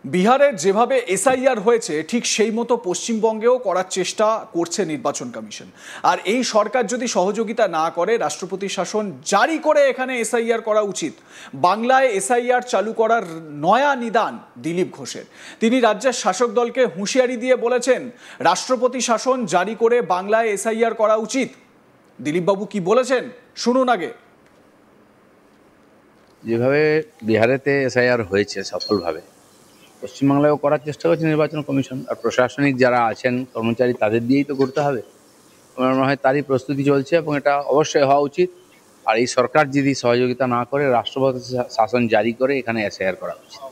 বিহারে যেভাবে এসআইআর হয়েছে ঠিক সেই মতো পশ্চিমবঙ্গেও করার চেষ্টা করছে নির্বাচন কমিশন। আর এই সরকার যদি সহযোগিতা না করে রাষ্ট্রপতি শাসন জারি করে এখানে এসআইআর করা উচিত। বাংলায় এসআইআর চালু করার নয়া নিদান দিলীপ ঘোষের। তিনি রাজ্যের শাসক দলকে হুঁশিয়ারি দিয়ে বলেছেন রাষ্ট্রপতি শাসন জারি করে বাংলায় এসআইআর করা উচিত। দিলীপবাবু কি বলেছেন শুনুন আগে। যেভাবে বিহারেতে এসআইআর হয়েছে সফলভাবে, পশ্চিমবাংলায়ও করার চেষ্টা করছে নির্বাচন কমিশন। আর প্রশাসনিক যারা আছেন কর্মচারী, তাদের দিয়েই তো করতে হবে। আমার মনে হয় তারই প্রস্তুতি চলছে এবং এটা অবশ্যই হওয়া উচিত। আর এই সরকার যদি সহযোগিতা না করে রাষ্ট্রপতি শাসন জারি করে এখানে এসআইআর করা উচিত।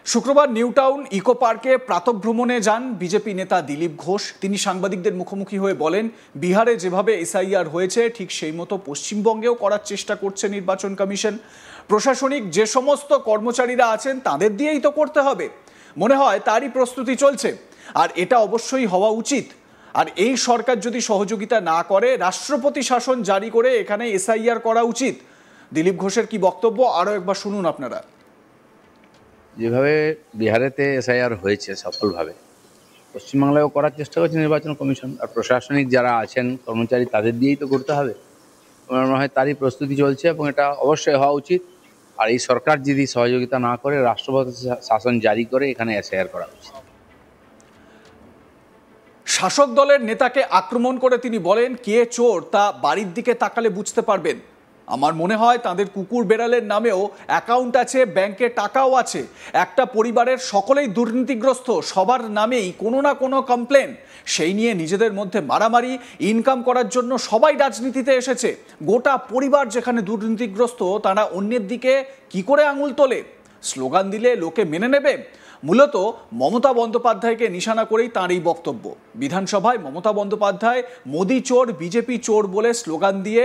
শুক্রবার নিউ টাউন ইকো পার্কে প্রাতঃভ্রমণে যান বিজেপি নেতা দিলীপ ঘোষ। তিনি সাংবাদিকদের মুখোমুখি হয়ে বলেন, বিহারে যেভাবে এসআইআর হয়েছে ঠিক সেই মতো পশ্চিমবঙ্গেও করার চেষ্টা করছে নির্বাচন কমিশন। প্রশাসনিক যে সমস্ত কর্মচারীরা আছেন তাদের দিয়েই তো করতে হবে। মনে হয় তারই প্রস্তুতি চলছে, আর এটা অবশ্যই হওয়া উচিত। আর এই সরকার যদি সহযোগিতা না করে রাষ্ট্রপতি শাসন জারি করে এখানে এসআইআর করা উচিত। দিলীপ ঘোষের কি বক্তব্য আরও একবার শুনুন আপনারা। যেভাবে বিহারেতে এসআইআর হয়েছে সফলভাবে, পশ্চিমবাংলায়ও করার চেষ্টা করছে নির্বাচন কমিশন। আর প্রশাসনিক যারা আছেন কর্মচারী, তাদের দিয়েই তো করতে হবে। আমার মনে হয় তারই প্রস্তুতি চলছে এবং এটা অবশ্যই হওয়া উচিত। আর এই সরকার যদি সহযোগিতা না করে রাষ্ট্রপতি শাসন জারি করে এখানে এসআইআর করা উচিত। শাসক দলের নেতাকে আক্রমণ করে তিনি বলেন, কে চোর তা বাড়ির দিকে তাকালে বুঝতে পারবেন। আমার মনে হয় তাদের কুকুর বেড়ালের নামেও অ্যাকাউন্ট আছে, ব্যাংকে টাকাও আছে। একটা পরিবারের সকলেই দুর্নীতিগ্রস্ত, সবার নামেই কোনো না কোনো কমপ্লেন। সেই নিয়ে নিজেদের মধ্যে মারামারি, ইনকাম করার জন্য সবাই রাজনীতিতে এসেছে। গোটা পরিবার যেখানে দুর্নীতিগ্রস্ত, তারা অন্যের দিকে কি করে আঙুল তোলে? স্লোগান দিলে লোকে মেনে নেবে? মূলত মমতা বন্দ্যোপাধ্যায়কে নিশানা করেই তাঁর এই বক্তব্য। বিধানসভায় মমতা বন্দ্যোপাধ্যায় মোদি চোর, বিজেপি চোর বলে স্লোগান দিয়ে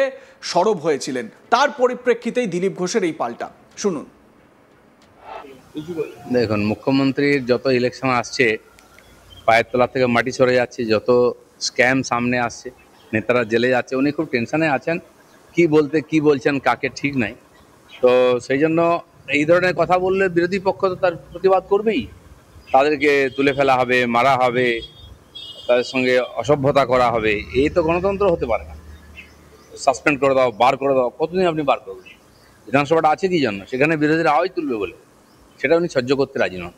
সরব হয়েছিলেন। তার পরিপ্রেক্ষিতেই দিলীপ ঘোষের এই পাল্টা শুনুন। দেখুন, মুখ্যমন্ত্রীর যত ইলেকশন আসছে পায়ের তলা থেকে মাটি সরে যাচ্ছে, যত স্ক্যাম সামনে আসছে, নেতারা জেলে যাচ্ছে, উনি খুব টেনশনে আছেন। কি বলতে কি বলছেন কাকে ঠিক নাই। তো সেই জন্য এই ধরনের কথা বললে বিরোধী পক্ষ তো তার প্রতিবাদ করবেই। তাদেরকে তুলে ফেলা হবে, মারা হবে, তাদের সঙ্গে অসভ্যতা করা হবে। এই তো গণতন্ত্র হতে পারে না। সাসপেন্ড করে দাও, বার করে দাও, কতদিন আপনি বার করবেন? বিধানসভাটা আছে কি জন্য? সেখানে বিরোধীরা আওয়াজ তুলবে বলে, সেটা উনি সহ্য করতে রাজি নন।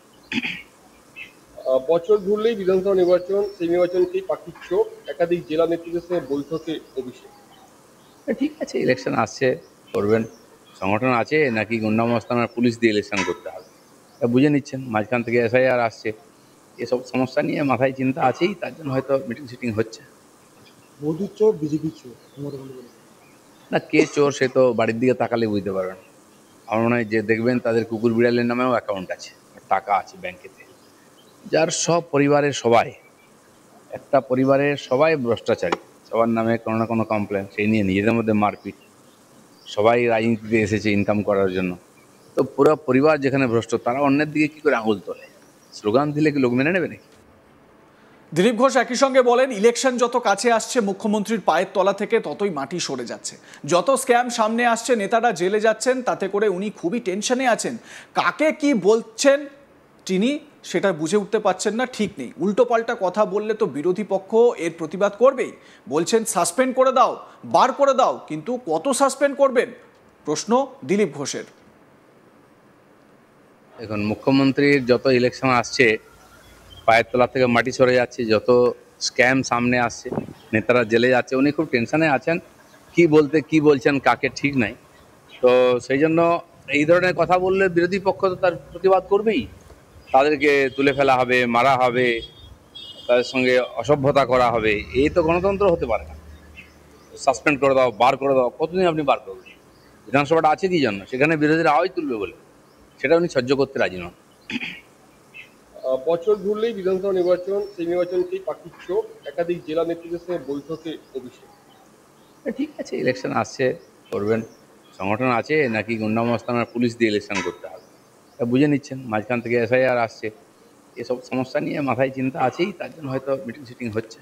বছর ঘুরলেই বিধানসভা নির্বাচন, সেই নির্বাচনকেই পাখির চোখ। একাধিক জেলা নেতৃত্বের সঙ্গে বৈঠকে অভিষেক। ঠিক আছে, ইলেকশন আসছে, করবেন। সংগঠন আছে নাকি গুন্ডামস্তানের পুলিশ দিয়ে ইলেকশন করতে হবে, এটা বুঝে নিচ্ছেন। মাঝখান থেকে এসআইআর আসছে, এসব সমস্যা নিয়ে মাথায় চিন্তা আছেই, তার জন্য হয়তো মিটিং সিটিং হচ্ছে। মোদি চোর, বিজেপি চোর, না, কে চোর সে তো বাড়ির দিকে তাকালে বুঝতে পারবেন। আমার মনে হয় যে দেখবেন তাদের কুকুর বিড়ালের নামেও অ্যাকাউন্ট আছে, টাকা আছে ব্যাংকেতে। যার সব পরিবারের সবাই, একটা পরিবারের সবাই ভ্রষ্টাচারী, সবার নামে কোনো না কোনো কমপ্লেন, সেই নিয়ে নিজেদের মধ্যে মারপিট। সবাই রাজনীতিতে এসেছে ইনকাম করার জন্য। তো পুরো পরিবার যেখানে ভ্রষ্ট, তারা অন্যের দিকে কী করে আঙুল তোলে? স্লোগান দিলে কি লোক মেনে নেবে নাকি? দিলীপ ঘোষ একই সঙ্গে বলেন, ইলেকশন যত কাছে আসছে মুখ্যমন্ত্রীর পায়ের তলা থেকে ততই মাটি সরে যাচ্ছে। যত স্ক্যাম সামনে আসছে, নেতারা জেলে যাচ্ছেন, তাতে করে উনি খুবই টেনশনে আছেন। কাকে কি বলছেন তিনি সেটা বুঝে উঠতে পারছেন না, ঠিক নেই। উল্টো পাল্টা কথা বললে তো বিরোধী পক্ষ এর প্রতিবাদ করবেই। বলছেন সাসপেন্ড করে দাও, বার করে দাও, কিন্তু কত সাসপেন্ড করবেন? প্রশ্ন দিলীপ ঘোষের। এখন মুখ্যমন্ত্রীর যত ইলেকশন আসছে পায়ের তলা থেকে মাটি সরে যাচ্ছে, যত স্ক্যাম সামনে আসছে, নেতারা জেলে যাচ্ছে, উনি খুব টেনশনে আছেন। কি বলতে কি বলছেন কাকে ঠিক নাই। তো সেই জন্য এই ধরনের কথা বললে বিরোধী পক্ষ তো তার প্রতিবাদ করবেই। তাদেরকে তুলে ফেলা হবে, মারা হবে, তাদের সঙ্গে অসভ্যতা করা হবে। এই তো গণতন্ত্র হতে পারে না। সাসপেন্ড করে দাও, বার করে দাও, কতদিন আপনি বার করবেন? বিধানসভাটা আছে কি জন্য? সেখানে বিরোধীরা আওয়াজ তুলবে বলে, সেটা উনি সহ্য করতে রাজি নন। বছর ঘুরলেই বিধানসভা নির্বাচন, সেই নির্বাচনকেই পাখির চোখ। একাধিক জেলা নেতৃত্বের সঙ্গে বৈঠকে অভিষেক। ঠিক আছে, ইলেকশন আসছে, করবেন। সংগঠন আছে নাকি গুন্ডামস্তানের পুলিশ দিয়ে ইলেকশন করতে হবে, এটা বুঝে নিচ্ছেন। মাঝখান থেকে এসআইআর আসছে, এসব সমস্যা নিয়ে মাথায় চিন্তা আছেই, তার জন্য হয়তো মিটিং সিটিং হচ্ছে।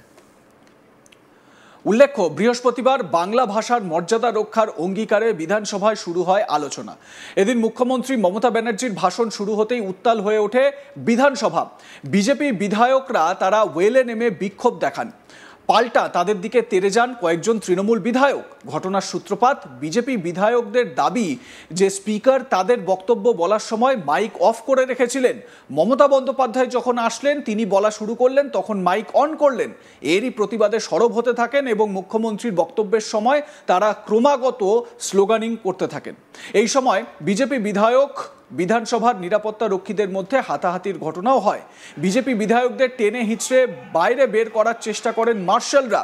উল্লেখ্য, বৃহস্পতিবার বাংলা ভাষার মর্যাদা রক্ষার অঙ্গীকারে বিধানসভায় শুরু হয় আলোচনা। এদিন মুখ্যমন্ত্রী মমতা ব্যানার্জির ভাষণ শুরু হতেই উত্তাল হয়ে ওঠে বিধানসভা। বিজেপি বিধায়করা তারা ওয়েলে নেমে বিক্ষোভ দেখান। পাল্টা তাদের দিকে তেড়ে যান কয়েকজন তৃণমূল বিধায়ক। ঘটনার সূত্রপাত বিজেপি বিধায়কদের দাবি যে স্পিকার তাদের বক্তব্য বলার সময় মাইক অফ করে রেখেছিলেন। মমতা বন্দ্যোপাধ্যায় যখন আসলেন, তিনি বলা শুরু করলেন, তখন মাইক অন করলেন। এরই প্রতিবাদে সরব হতে থাকেন এবং মুখ্যমন্ত্রীর বক্তব্যের সময় তারা ক্রমাগত স্লোগানিং করতে থাকেন। এই সময় বিজেপি বিধায়ক বিধানসভার নিরাপত্তা রক্ষীদের মধ্যে হাতাহাতির ঘটনাও হয়। বিজেপি বিধায়কদের টেনে হিঁচড়ে বাইরে বের করার চেষ্টা করেন মার্শালরা।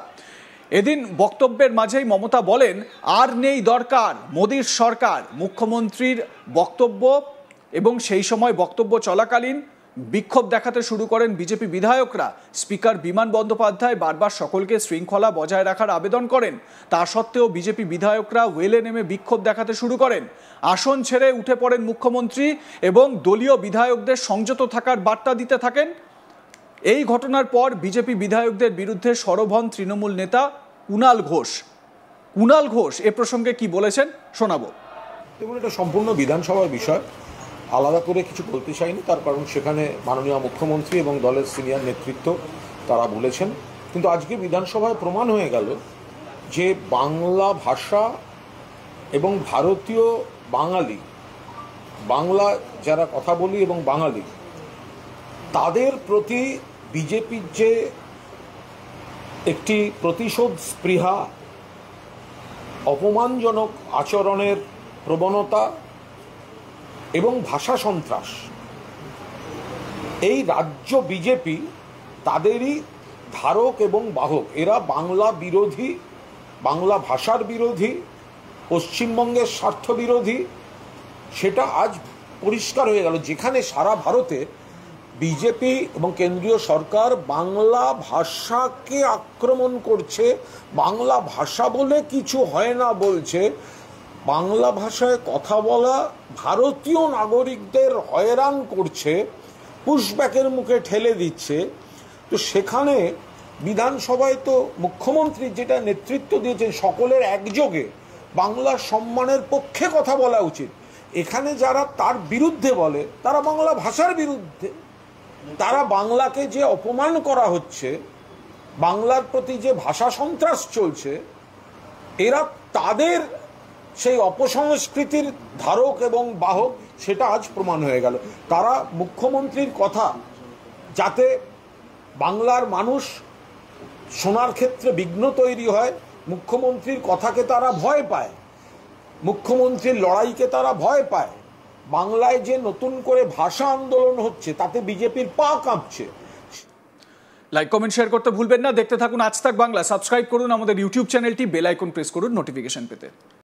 এদিন বক্তব্যের মাঝেই মমতা বলেন, আর নেই দরকার মোদির সরকার। মুখ্যমন্ত্রীর বক্তব্য এবং সেই সময় বক্তব্য চলাকালীন বিক্ষোভ দেখাতে শুরু করেন বিজেপি বিধায়করা। স্পিকার বিমান বন্দ্যোপাধ্যায় বারবার সকলকে শৃঙ্খলা বজায় রাখার আবেদন করেন। তা সত্ত্বেও বিজেপি বিধায়করা ওয়েলে নেমে বিক্ষোভ দেখাতে শুরু করেন। আসন ছেড়ে উঠে পড়েন মুখ্যমন্ত্রী এবং দলীয় বিধায়কদের সংযত থাকার বার্তা দিতে থাকেন। এই ঘটনার পর বিজেপি বিধায়কদের বিরুদ্ধে সরব হন তৃণমূল নেতা কুণাল ঘোষ। কুণাল ঘোষ এ প্রসঙ্গে কি বলেছেন শোনাবো। এবং এটা সম্পূর্ণ বিধানসভার বিষয়, আলাদা করে কিছু বলতে চাইনি। তার কারণ সেখানে মাননীয় মুখ্যমন্ত্রী এবং দলের সিনিয়র নেতৃত্ব তারা বলেছেন। কিন্তু আজকে বিধানসভায় প্রমাণ হয়ে গেল যে বাংলা ভাষা এবং ভারতীয় বাঙালি, বাংলা যারা কথা বলি এবং বাঙালি, তাদের প্রতি বিজেপির যে একটি প্রতিশোধ স্পৃহা, অপমানজনক আচরণের প্রবণতা এবং ভাষা সন্ত্রাস, এই রাজ্য বিজেপি তাদেরই ধারক এবং বাহক। এরা বাংলা বিরোধী, বাংলা ভাষার বিরোধী, পশ্চিমবঙ্গের স্বার্থ বিরোধী। সেটা আজ পরিষ্কার হয়ে গেল। যেখানে সারা ভারতে বিজেপি এবং কেন্দ্রীয় সরকার বাংলা ভাষাকে আক্রমণ করছে, বাংলা ভাষা বলে কিছু হয় না বলছে, বাংলা ভাষায় কথা বলা ভারতীয় নাগরিকদের হয়রান করছে, পুশব্যাকের মুখে ঠেলে দিচ্ছে, তো সেখানে বিধানসভায় তো মুখ্যমন্ত্রী যেটা নেতৃত্ব দিয়েছেন, সকলের একযোগে বাংলার সম্মানের পক্ষে কথা বলা উচিত। এখানে যারা তার বিরুদ্ধে বলে তারা বাংলা ভাষার বিরুদ্ধে, তারা বাংলাকে যে অপমান করা হচ্ছে, বাংলার প্রতি যে ভাষা সন্ত্রাস চলছে, এরা তাদের সেই অপসংস্কৃতির ধারক এবং বাহক, সেটা আজ প্রমাণ হয়ে গেল। তারা মুখ্যমন্ত্রীর কথা যাতে বাংলার মানুষ শোনার ক্ষেত্রে বিঘ্ন তৈরি হয়, মুখ্যমন্ত্রীর কথাকে তারা ভয় পায়, মুখ্যমন্ত্রীর লড়াইকে তারা ভয় পায়। বাংলায় যে নতুন করে ভাষা আন্দোলন হচ্ছে, তাতে বিজেপির পা কাঁপছে। লাইক, কমেন্ট, শেয়ার করতে ভুলবেন না। দেখতে থাকুন আজ তাক বাংলা। সাবস্ক্রাইব করুন আমাদের ইউটিউব চ্যানেলটি, বেল আইকন প্রেস করুন নোটিফিকেশন পেতে।